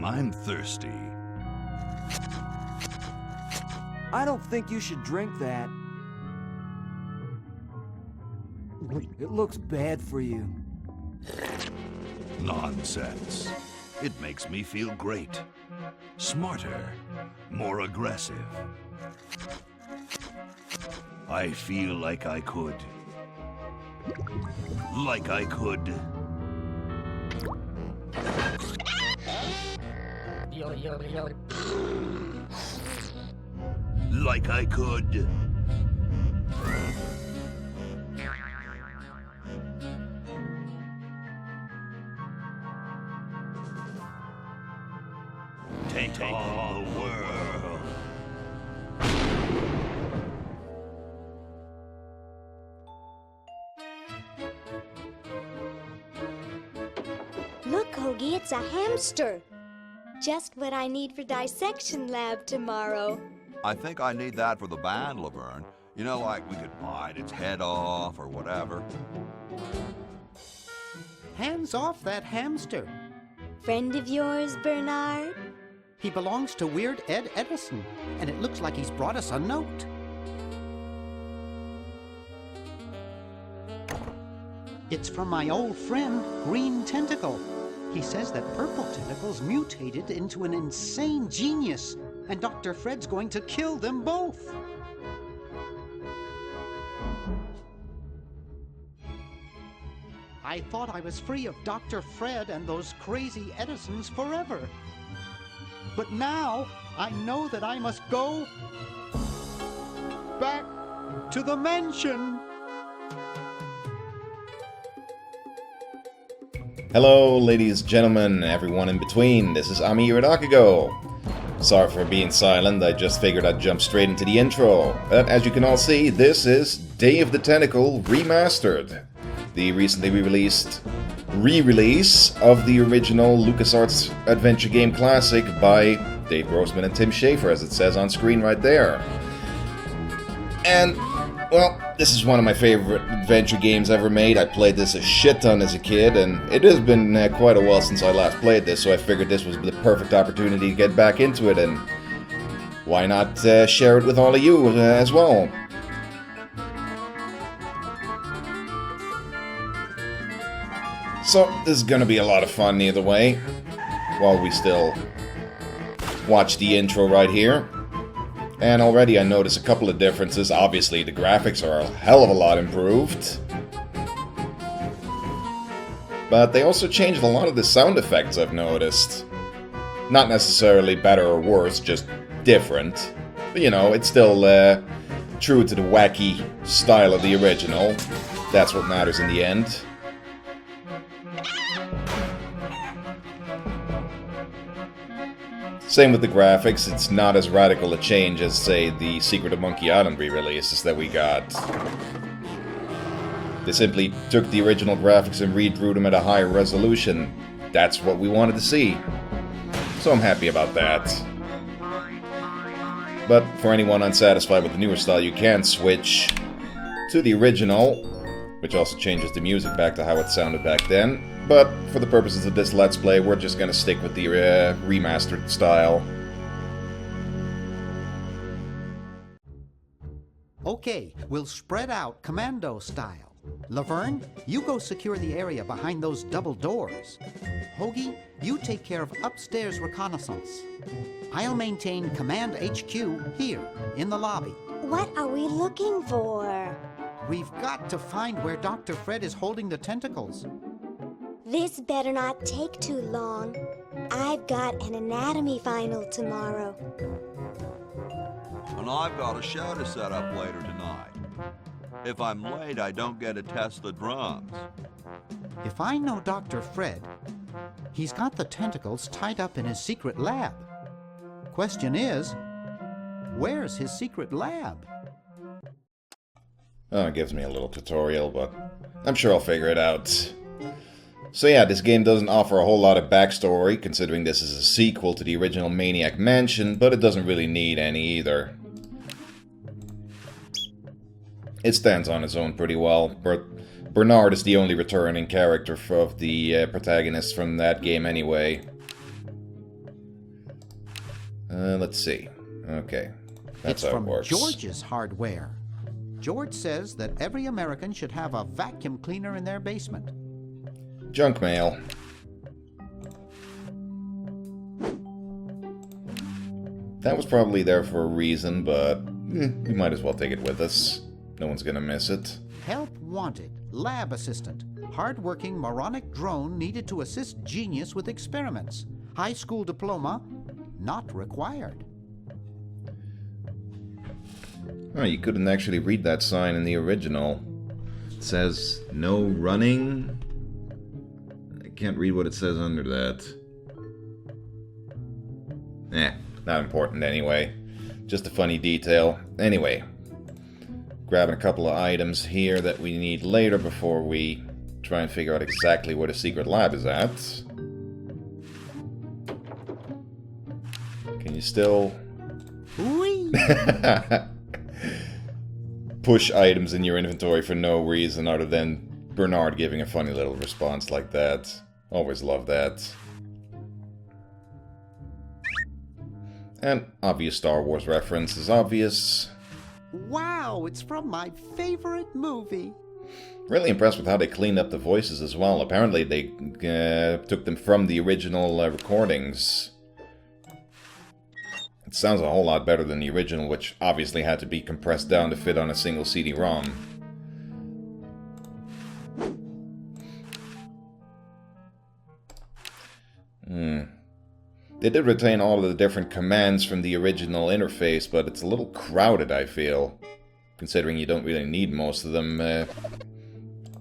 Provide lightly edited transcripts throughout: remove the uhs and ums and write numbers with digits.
I'm thirsty. I don't think you should drink that. It looks bad for you. Nonsense. It makes me feel great. Smarter. More aggressive. I feel like I could. Like I could. Like I could. Take on the world. Look, Hoagie, it's a hamster. Just what I need for dissection lab tomorrow. I think I need that for the band, Laverne. You know, like we could bite its head off or whatever. Hands off that hamster. Friend of yours, Bernard? He belongs to Weird Ed Edison, and it looks like he's brought us a note. It's from my old friend, Green Tentacle. He says that Purple Tentacle's mutated into an insane genius, and Dr. Fred's going to kill them both. I thought I was free of Dr. Fred and those crazy Edisons forever. But now, I know that I must go back to the mansion. Hello, ladies, gentlemen, everyone in between. This is Amayirot Akago. Sorry for being silent, I just figured I'd jump straight into the intro. But as you can all see, this is Day of the Tentacle Remastered. The recently re-release of the original LucasArts adventure game classic by Dave Grossman and Tim Schafer, as it says on screen right there. And, well, this is one of my favorite adventure games ever made. I played this a shit ton as a kid, and it has been quite a while since I last played this, so I figured this was the perfect opportunity to get back into it, and why not share it with all of you as well. So, this is gonna be a lot of fun either way, while we still watch the intro right here. And already I notice a couple of differences. Obviously, the graphics are a hell of a lot improved. But they also changed a lot of the sound effects, I've noticed. Not necessarily better or worse, just different. But you know, it's still true to the wacky style of the original. That's what matters in the end. Same with the graphics, it's not as radical a change as, say, the Secret of Monkey Island re-releases that we got. They simply took the original graphics and redrew them at a higher resolution. That's what we wanted to see. So I'm happy about that. But for anyone unsatisfied with the newer style, you can switch to the original, which also changes the music back to how it sounded back then. But for the purposes of this Let's Play, we're just gonna stick with the remastered style. Okay, we'll spread out commando style. Laverne, you go secure the area behind those double doors. Hoagie, you take care of upstairs reconnaissance. I'll maintain Command HQ here, in the lobby. What are we looking for? We've got to find where Dr. Fred is holding the tentacles. This better not take too long. I've got an anatomy final tomorrow. And I've got a show to set up later tonight. If I'm late, I don't get to test the drums. If I know Dr. Fred, he's got the tentacles tied up in his secret lab. Question is, where's his secret lab? Oh, it gives me a little tutorial, but I'm sure I'll figure it out. So yeah, this game doesn't offer a whole lot of backstory, considering this is a sequel to the original Maniac Mansion, but it doesn't really need any either. It stands on its own pretty well. Bernard is the only returning character of the protagonist from that game anyway. Let's see. Okay. That's It's how it from works. George's Hardware. George says that every American should have a vacuum cleaner in their basement. Junk mail. That was probably there for a reason, but we might as well take it with us. No one's gonna miss it. Help wanted. Lab assistant. Hardworking moronic drone needed to assist genius with experiments. High school diploma not required. Oh, you couldn't actually read that sign in the original. It says, no running. I can't read what it says under that. Not important anyway. Just a funny detail. Anyway, grabbing a couple of items here that we need later before we try and figure out exactly where the secret lab is at. Can you still... Whee! push items in your inventory for no reason other than Bernard giving a funny little response like that. Always love that. And obvious Star Wars reference is obvious. Wow, it's from my favorite movie. Really impressed with how they cleaned up the voices as well. Apparently they took them from the original recordings. It sounds a whole lot better than the original, which obviously had to be compressed down to fit on a single CD-ROM. They did retain all of the different commands from the original interface, but it's a little crowded, I feel. Considering you don't really need most of them to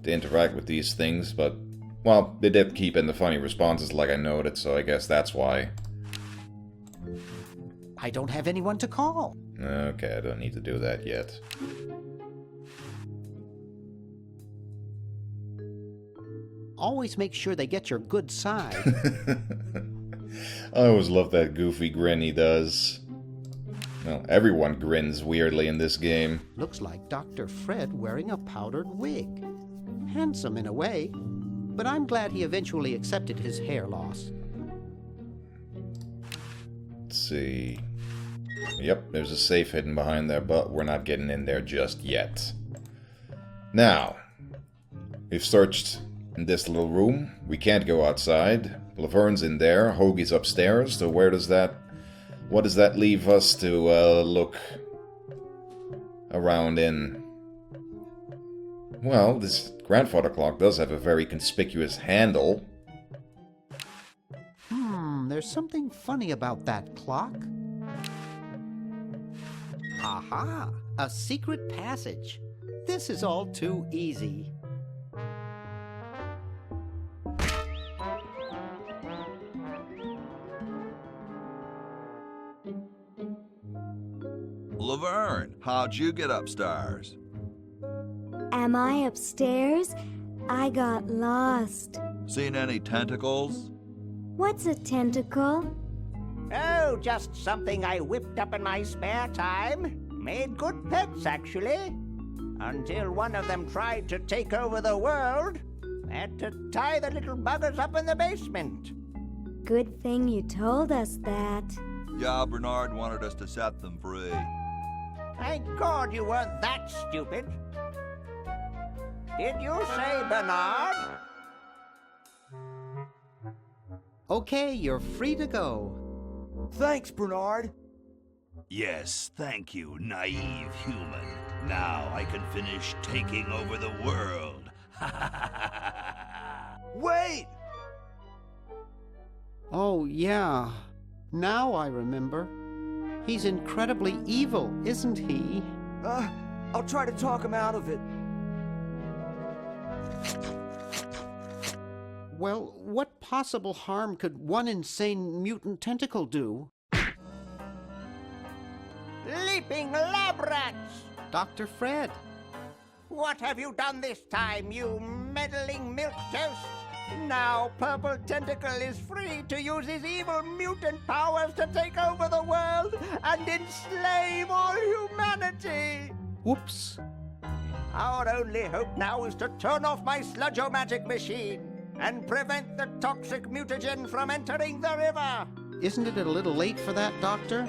interact with these things, but... well, they did keep in the funny responses like I noted, so I guess that's why. I don't have anyone to call. Okay, I don't need to do that yet. Always make sure they get your good side. I always love that goofy grin he does. Well, everyone grins weirdly in this game. Looks like Dr. Fred wearing a powdered wig. Handsome in a way, but I'm glad he eventually accepted his hair loss. Let's see... Yep, there's a safe hidden behind there, but we're not getting in there just yet. Now, we've searched in this little room. We can't go outside. Laverne's in there. Hoagie's upstairs. So what does that leave us to look around in? Well, this grandfather clock does have a very conspicuous handle. There's something funny about that clock. Aha! A secret passage. This is all too easy. Laverne, how'd you get upstairs? Am I upstairs? I got lost. Seen any tentacles? What's a tentacle? Oh, just something I whipped up in my spare time. Made good pets, actually. Until one of them tried to take over the world. Had to tie the little buggers up in the basement. Good thing you told us that. Yeah, Bernard wanted us to set them free. Thank God you weren't that stupid. Did you say Bernard? Okay, you're free to go. Thanks, Bernard. Yes, thank you, naive human. Now I can finish taking over the world. Wait! Oh, yeah. Now I remember. He's incredibly evil, isn't he? I'll try to talk him out of it. Well, what possible harm could one insane mutant tentacle do? Leaping lab rats! Dr. Fred. What have you done this time, you meddling milquetoast? Now Purple Tentacle is free to use his evil mutant powers to take over the world and enslave all humanity! Whoops. Our only hope now is to turn off my sludge-o-magic machine and prevent the toxic mutagen from entering the river. Isn't it a little late for that, Doctor?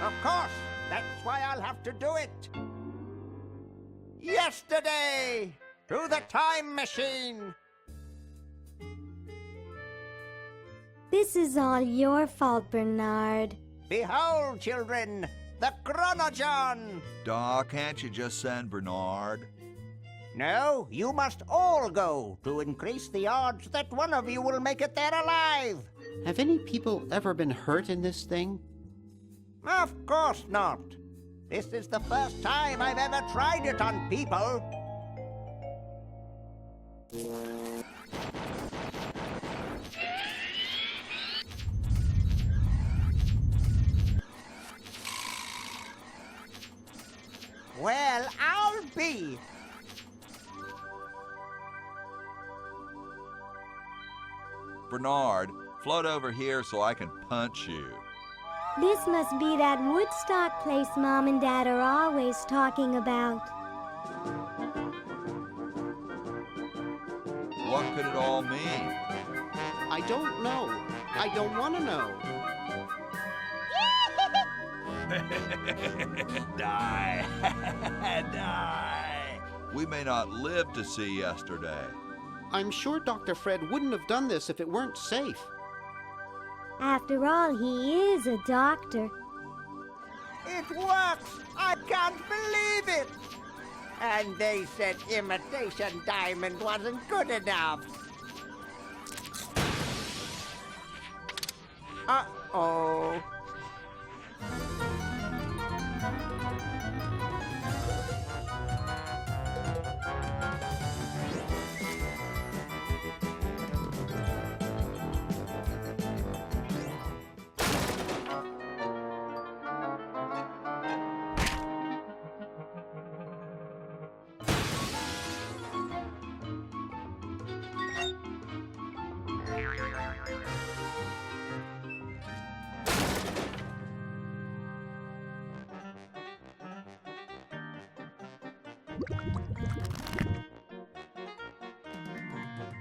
Of course. That's why I'll have to do it. Yesterday! To the time machine! This is all your fault, Bernard. Behold, children, the Chronogon! Doc, can't you just send Bernard? No, you must all go to increase the odds that one of you will make it there alive. Have any people ever been hurt in this thing? Of course not. This is the first time I've ever tried it on people. Well, I'll be. Bernard, float over here so I can punch you. This must be that Woodstock place Mom and Dad are always talking about. What could it all mean? I don't know. I don't want to know. Die. Die. We may not live to see yesterday. I'm sure Dr. Fred wouldn't have done this if it weren't safe. After all, he is a doctor. It works! I can't believe it! And they said imitation diamond wasn't good enough. Uh-oh.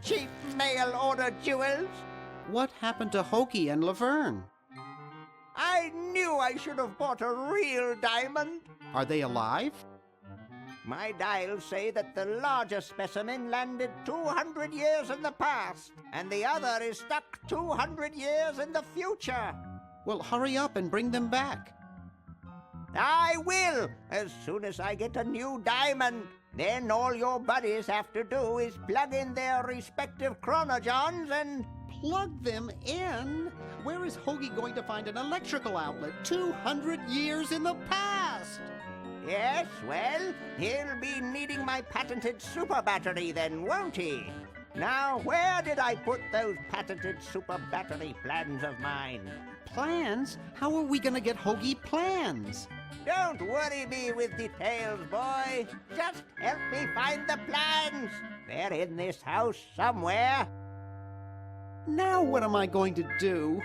Cheap mail-order jewels? What happened to Hoagie and Laverne? I knew I should have bought a real diamond. Are they alive? My dials say that the larger specimen landed 200 years in the past, and the other is stuck 200 years in the future. Well, hurry up and bring them back. I will, as soon as I get a new diamond. Then all your buddies have to do is plug in their respective chronogons and... Plug them in? Where is Hoagie going to find an electrical outlet 200 years in the past? Yes, well, he'll be needing my patented super battery then, won't he? Now, where did I put those patented super battery plans of mine? Plans? How are we going to get Hoagie plans? Don't worry me with details, boy. Just help me find the plans. They're in this house somewhere. Now what am I going to do?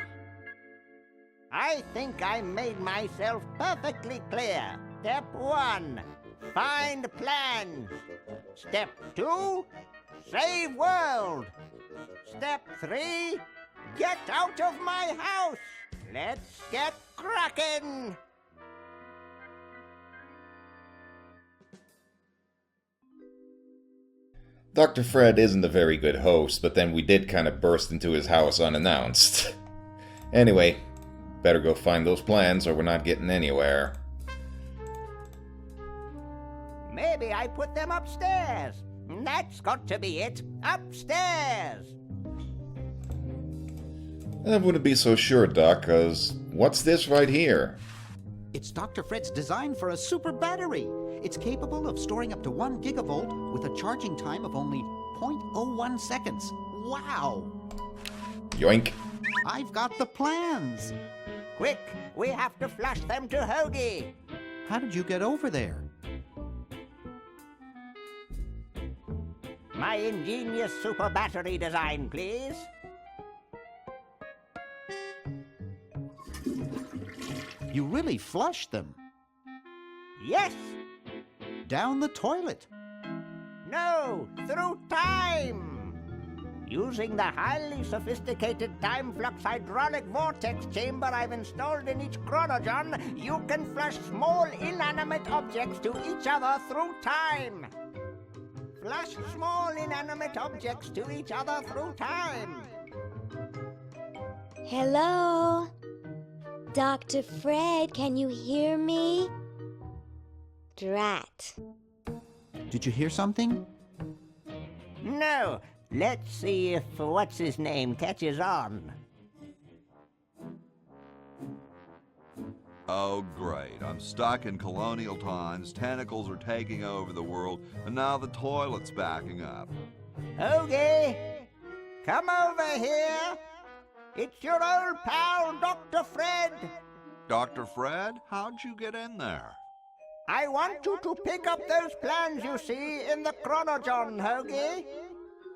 I think I made myself perfectly clear. Step 1, find plans. Step 2, save world. Step 3, get out of my house. Let's get cracking. Dr. Fred isn't a very good host, but then we did kind of burst into his house unannounced. Anyway, better go find those plans or we're not getting anywhere. Maybe I put them upstairs. That's got to be it. Upstairs. I wouldn't be so sure, Doc, because what's this right here? It's Dr. Fred's design for a super battery. It's capable of storing up to 1 gigavolt with a charging time of only 0.01 seconds. Wow! Yoink. I've got the plans. Quick, we have to flush them to Hoagie. How did you get over there? My ingenious super battery design, please. You really flushed them. Yes. Down the toilet. No, through time. Using the highly sophisticated time flux hydraulic vortex chamber I've installed in each chronogon, you can flush small inanimate objects to each other through time. Flush small inanimate objects to each other through time. Hello? Dr. Fred, can you hear me? Drat. Did you hear something? No. Let's see if what's-his-name catches on. Oh, great. I'm stuck in colonial times, tentacles are taking over the world, and now the toilet's backing up. Hoagie, come over here. It's your old pal, Dr. Fred. Dr. Fred, how'd you get in there? I want you to pick up those plans you see in the chronogon, Hoagie.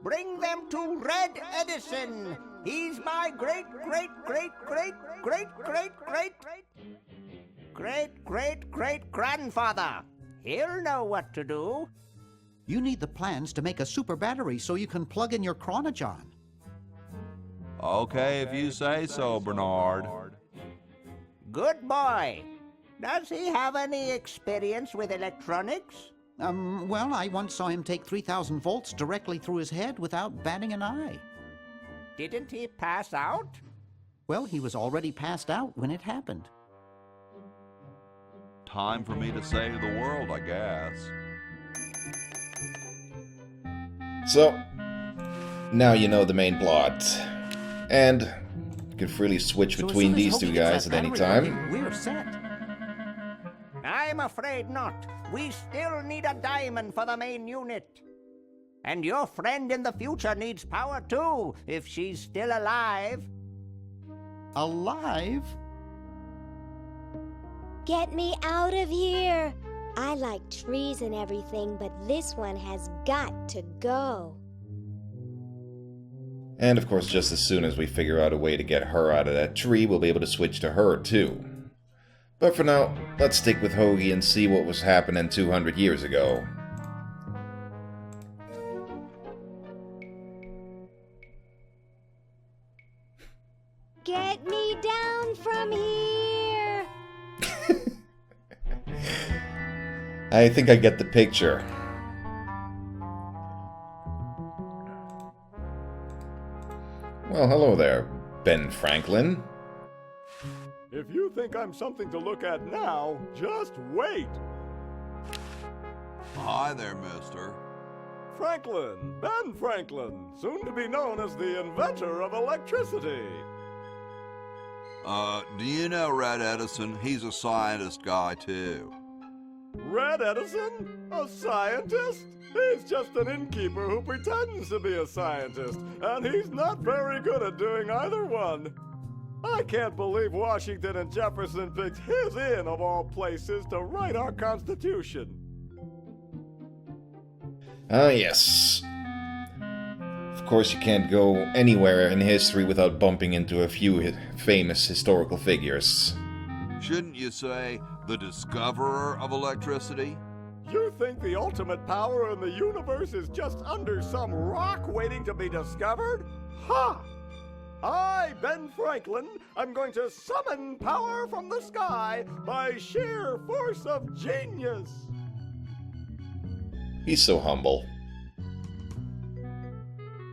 Bring them to Red Edison. He's my great-great-great-great-great-great-great-great-grandfather. He'll know what to do. You need the plans to make a super battery so you can plug in your chronogon. Okay, if you say so, Bernard. Good boy. Does he have any experience with electronics? Well, I once saw him take 3,000 volts directly through his head without batting an eye. Didn't he pass out? Well, he was already passed out when it happened. Time for me to save the world, I guess. So, now you know the main plot. And you can freely switch So as between soon as these Hoagie two gets guys that at any battery time. working, we're set. I'm afraid not. We still need a diamond for the main unit. And your friend in the future needs power too, if she's still alive. Alive? Get me out of here. I like trees and everything, but this one has got to go. And of course, just as soon as we figure out a way to get her out of that tree, we'll be able to switch to her too. But for now, let's stick with Hoagie and see what was happening 200 years ago. Get me down from here. I think I get the picture. Well, hello there, Ben Franklin. If you think I'm something to look at now, just wait! Hi there, mister. Franklin, Ben Franklin, soon to be known as the inventor of electricity. Do you know Red Edison? He's a scientist guy, too. Red Edison? A scientist? He's just an innkeeper who pretends to be a scientist, and he's not very good at doing either one. I can't believe Washington and Jefferson picked his inn, of all places, to write our Constitution. Ah, yes. Of course, you can't go anywhere in history without bumping into a few famous historical figures. Shouldn't you say the discoverer of electricity? You think the ultimate power in the universe is just under some rock waiting to be discovered? Ha! I, Ben Franklin, am going to summon power from the sky by sheer force of genius. He's so humble.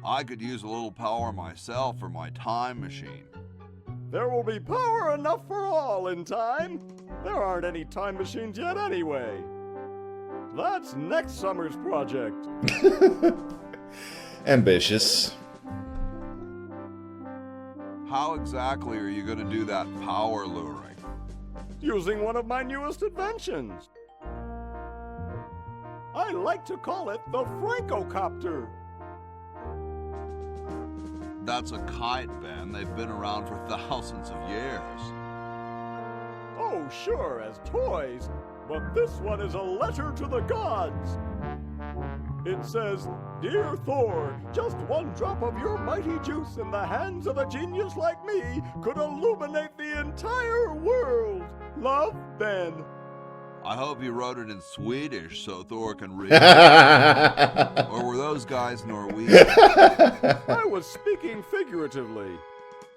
I could use a little power myself for my time machine. There will be power enough for all in time. There aren't any time machines yet anyway. That's next summer's project. Ambitious. How exactly are you going to do that power luring? Using one of my newest inventions. I like to call it the Francocopter. That's a kite, Ben. They've been around for thousands of years. Oh, sure, as toys, but this one is a letter to the gods. It says, "Dear Thor, just one drop of your mighty juice in the hands of a genius like me could illuminate the entire world. Love, Ben." I hope you wrote it in Swedish so Thor can read. Or were those guys Norwegian? I was speaking figuratively.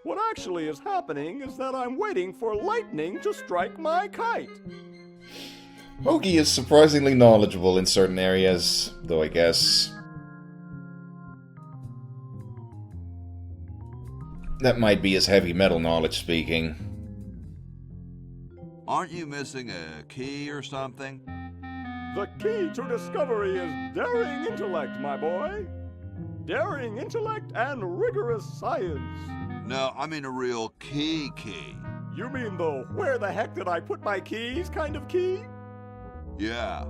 What actually is happening is that I'm waiting for lightning to strike my kite. Hoagie is surprisingly knowledgeable in certain areas, though I guess that might be his heavy metal knowledge speaking. Aren't you missing a key or something? The key to discovery is daring intellect, my boy. Daring intellect and rigorous science. No, I mean a real key. You mean the where the heck did I put my keys kind of key? Yeah.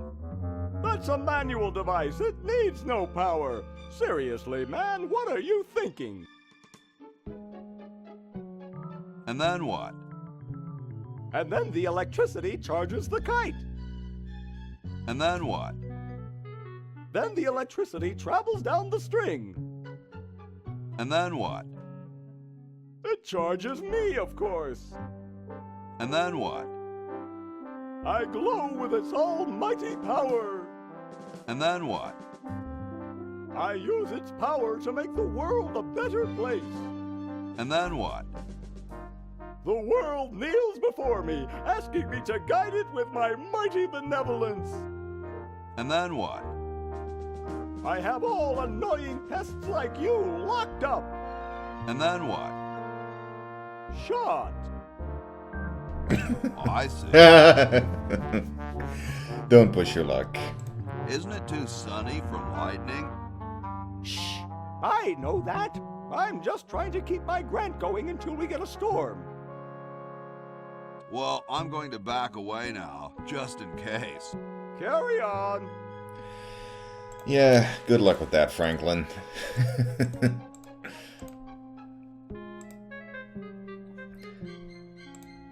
That's a manual device. It needs no power. Seriously, man, what are you thinking? And then what? And then the electricity charges the kite. And then what? Then the electricity travels down the string. And then what? It charges me, of course. And then what? I glow with its almighty power. And then what? I use its power to make the world a better place. And then what? The world kneels before me, asking me to guide it with my mighty benevolence. And then what? I have all annoying pests like you locked up. And then what? Shot. Oh, I see. Don't push your luck. Isn't it too sunny for lightning? Shh! I know that. I'm just trying to keep my grant going until we get a storm. Well, I'm going to back away now, just in case. Carry on. Yeah, good luck with that, Franklin.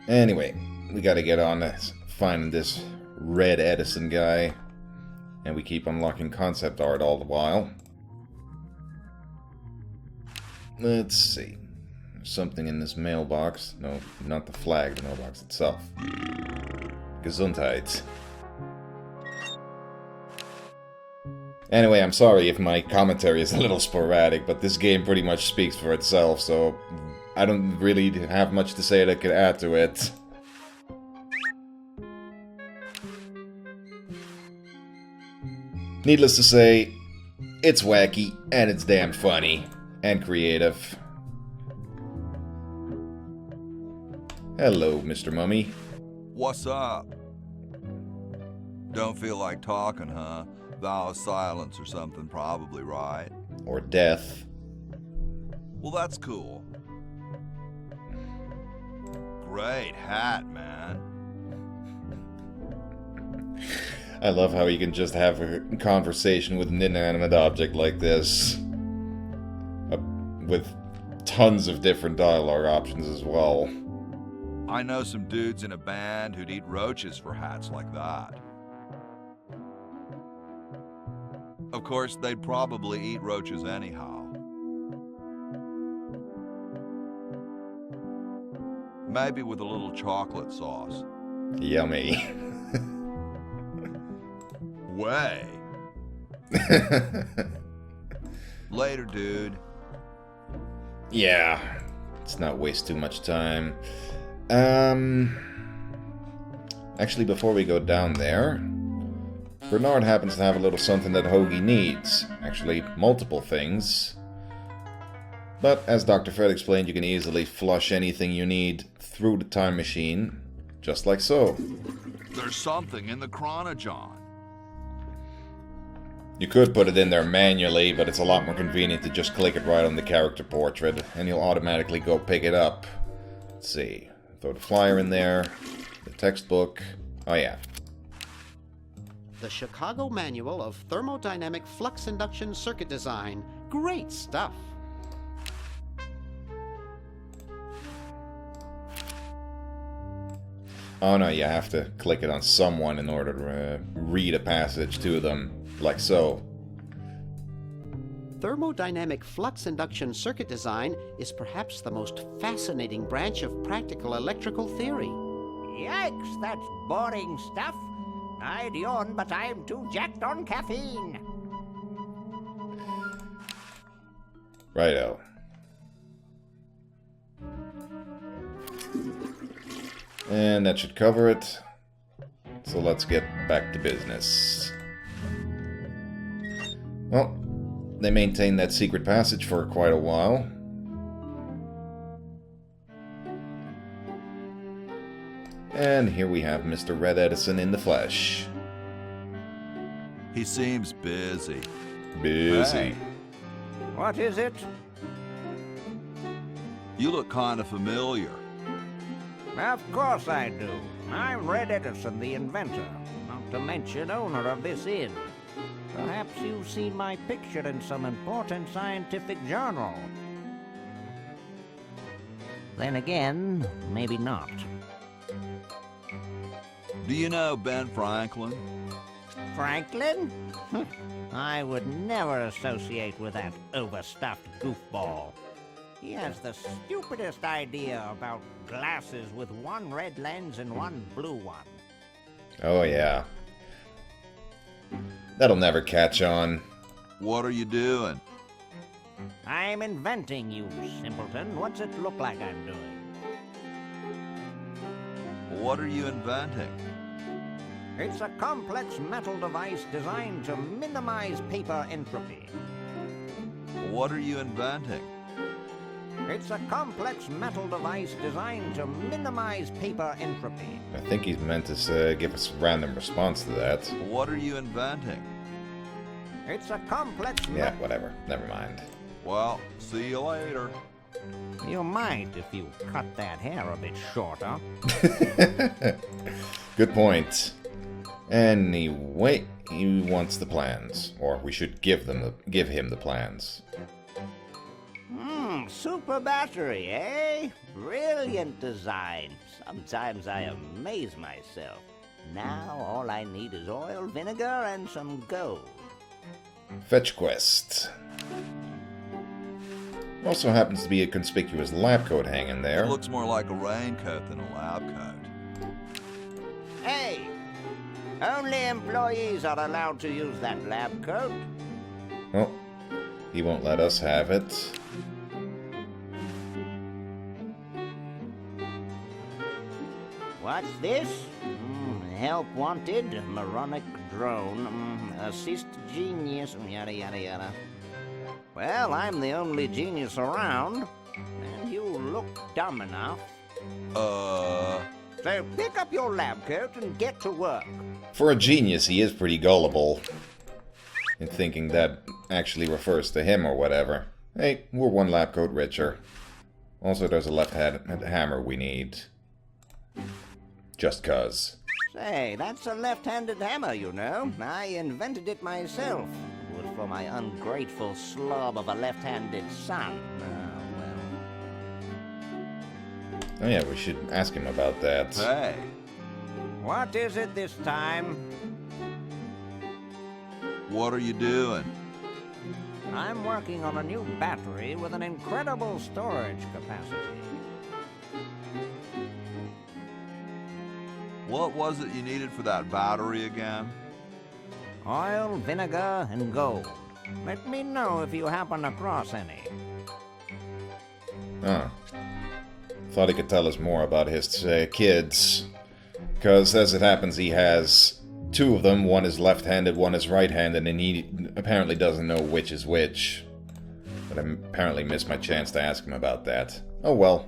Anyway, we gotta get on to finding this Red Edison guy. And we keep unlocking concept art all the while. Let's see. There's something in this mailbox. No, not the flag, the mailbox itself. Gesundheit. Anyway, I'm sorry if my commentary is a little sporadic, but this game pretty much speaks for itself, so I don't really have much to say that could add to it. Needless to say, it's wacky, and it's damn funny, and creative. Hello, Mr. Mummy. What's up? Don't feel like talking, huh? Vow of silence or something, probably, right? Or death. Well, that's cool. Great hat, man. I love how you can just have a conversation with an inanimate object like this. With tons of different dialogue options as well. I know some dudes in a band who'd eat roaches for hats like that. Of course, they'd probably eat roaches anyhow. Maybe with a little chocolate sauce. Yummy. Way. Later, dude. Yeah. Let's not waste too much time. Actually, before we go down there, Bernard happens to have a little something that Hoagie needs. Actually, multiple things. But, as Dr. Fred explained, you can easily flush anything you need through the time machine, just like so. There's something in the chronogon. You could put it in there manually, but it's a lot more convenient to just click it right on the character portrait, and you'll automatically go pick it up. Let's see. Throw the flyer in there, the textbook. Oh yeah. The Chicago Manual of Thermodynamic Flux Induction Circuit Design. Great stuff. Oh no, you have to click it on someone in order to read a passage to them, like so. Thermodynamic flux induction circuit design is perhaps the most fascinating branch of practical electrical theory. Yikes, that's boring stuff. I'd yawn, but I'm too jacked on caffeine. Righto. And that should cover it. So let's get back to business. Well, they maintained that secret passage for quite a while. And here we have Mr. Red Edison in the flesh. He seems busy. Busy. Hey, What is it? you look kind of familiar. Of course I do. I'm Red Edison, the inventor, not to mention owner of this inn. Perhaps you've seen my picture in some important scientific journal. Then again, maybe not. Do you know Ben Franklin? Franklin? I would never associate with that overstuffed goofball. He has the stupidest idea about glasses with one red lens and one blue one. Oh yeah. That'll never catch on. What are you doing? I'm inventing, you simpleton. What's it look like I'm doing? What are you inventing? It's a complex metal device designed to minimize paper entropy. What are you inventing? It's a complex metal device designed to minimize paper entropy. I think he's meant to give us a random response to that. What are you inventing? It's a complex Yeah, whatever. Never mind. Well, see you later. You might if you cut that hair a bit shorter. Good point. Anyway, he wants the plans. Or we should give him the plans. Super battery, eh? Brilliant design. Sometimes I amaze myself. Now all I need is oil, vinegar, and some gold. Fetch quest. Also happens to be a conspicuous lab coat hanging there. Looks more like a raincoat than a lab coat. Hey! Only employees are allowed to use that lab coat. Oh, he won't let us have it. What's this? Help wanted, moronic drone, assist genius, yada yada yada. Well, I'm the only genius around, and you look dumb enough. So pick up your lab coat and get to work. For a genius, he is pretty gullible. In thinking that actually refers to him or whatever. Hey, we're one lab coat richer. Also, there's a left-handed hammer we need. Just cuz. Say, that's a left-handed hammer, you know. I invented it myself. It was for my ungrateful slob of a left-handed son. Oh yeah, we should ask him about that. Hey, What is it this time? what are you doing? I'm working on a new battery with an incredible storage capacity. What was it you needed for that battery again? Oil, vinegar, and gold. Let me know if you happen across any. Oh. Thought he could tell us more about his kids. Because, as it happens, he has two of them. One is left-handed, one is right-handed, and he apparently doesn't know which is which. But I apparently missed my chance to ask him about that. Oh well.